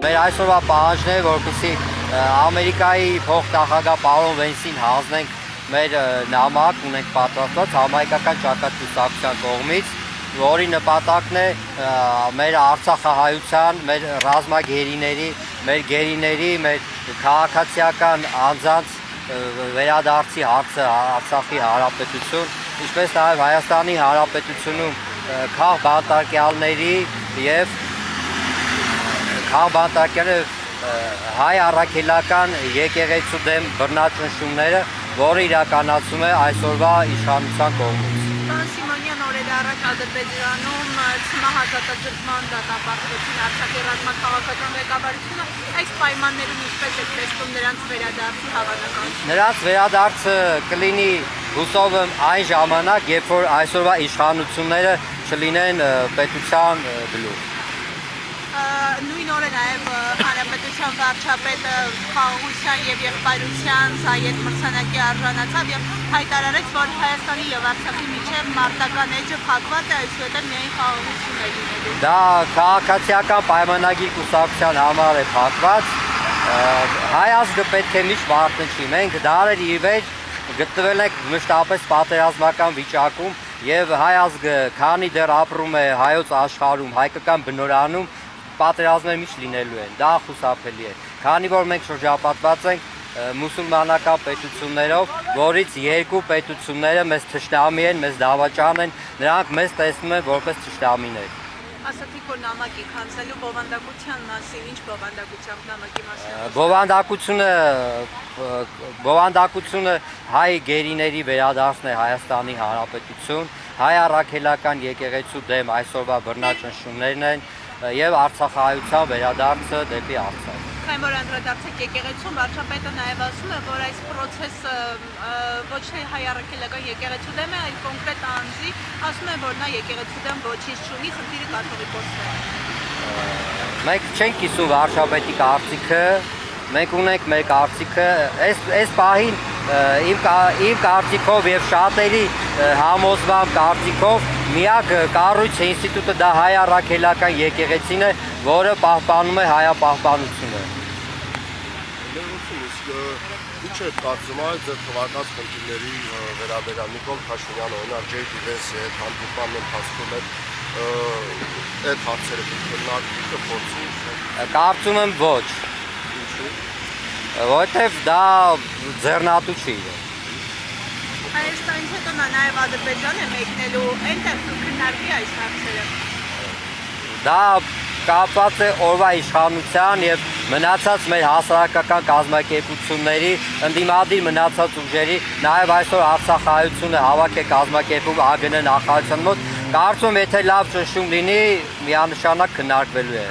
մեր այսօրվա պահանջն է, որպեսզի Ամերիկայի փոխնախագահ պարոն Վենսին հանձնենք մեր նամակ, ունենք պատրաստված համահայկական ճակատագործության կողմից, որի նպատակն է մեր արցախահայության, մեր ռազմագերիների, մեր գերիների, մեր քաղաքացիական անձանց վերադարձի հարցը Արցախի հանրապետություն, ինչպես նաև Հայաստանի Հանրապետությունում քաղբանտարկյալների եւ հայ առաքելական եկեղեցու դեմ բռնաճնշումները, որը իրականացում է այսօրվա իշխանության կողմից։ Պարոն Սիմոնյան, օրեր առաջ Ադրբեջանում ցմահազատազրկման դատապարտեցին Արցախի ռազմաքաղաքական ղեկավարությունը, այս պայմաններում ինչպես է տեսնում նրանց վերադարձի հավանականությունը։ Նրանց վերադարձը կլինի հուսով եմ այն ժամանակ, երբ որ այսօրվա իշխանությունները չլինեն պետության գլուխ։ Նույն օրը նաև հանրապետության վարչապետը խաղաղության եւ եղբայրության Զայեդ մրցանակի արժանացավ եւ հայտարարեց, որ Հայաստանի եւ Արցախի միջև մարտական էջը փակված է, այսուհետև միայն խաղաղություն է լինելու։ Դա քաղաքացիական պայմանագիր կուսակցության համար է փակված։ Հայ ազգը պետք է միշտ մարտնչի։ Մենք դարեր ի վեր գտնվել ենք մշտապես պատերազմական վիճակում եւ հայ ազգը, քանի դեռ ապրում է հայոց աշխարհում, հայկական բնորանում, պատերազմներ միշտ լինելու են, դա խուսափելի է, քանի որ մենք շրջապատված ենք մուսուլմանական պետություններով, որից երկու պետությունները մեզ թշնամի են, մեզ դավաճան են, նրանք մեզ տեսնում են որպես թշնամիներ։ Ասացիք, որ նամակ եք հանձնելու բովանդակության մասին, ինչ բովանդակությամբ նամակի մասին։ Բովանդակությունը հայ գերիների վերադարձն է Հայաստանի Հանրապետություն, հայ առաքելական եկեղեցու դեմ այսօրվա բռնաճնշումներն են եւ արցախահայության վերադարձը դեպի Արցախ։ Քանի որ անդրադարձեք եկեղեցուն, վարչապետը նաև ասում է, որ այս process-ը ոչ թե հայ առաքելական եկեղեցու դեմ է, այլ կոնկրետ անձի, ասում է, որ նա եկեղեցու դեմ ոչինչ չունի, խնդիրը կաթողիկոսն է։ Մենք չենք կիսում վարչապետի կարծիքը, մենք ունենք մեր կարծիքը, այս պահին իմ կարծիքով եւ շատերի համոզման կարծիքով միակ կառույցը, ինստիտուտը դա հայ առաքելական եկեղեցին է, որը պահպանում է հայապահպանությունը։ Ինչ է կարծում այդ ձեր թվակած խնդիրների վերաբերյալ Նիկոլ Փաշինյանը օրինակ JD-ի հետ հանդիպման ընթացքում այդ հարցերը քննարկի կփորձի։ Կարծում եմ ոչ։ Ինչու՞։ Որտեվ դա ձեռնատու չի։ Հայաստանից հետո նա նաև Ադրբեջան է մեկնելու, այնտեղ քննարկի այս հարցերը։ Դա կապված է օրվա իշխանության եւ մնացած մեր հասարակական կազմակերպությունների, ընդդիմադիր մնացած ուժերի, նաեւ այսօր Արցախահայությունը հավաք է կազմակերպում ԱԳՆ նախարարության մոտ, կարծում եթե լավ ճնշում լինի, միանշանակ քննարկվելու է։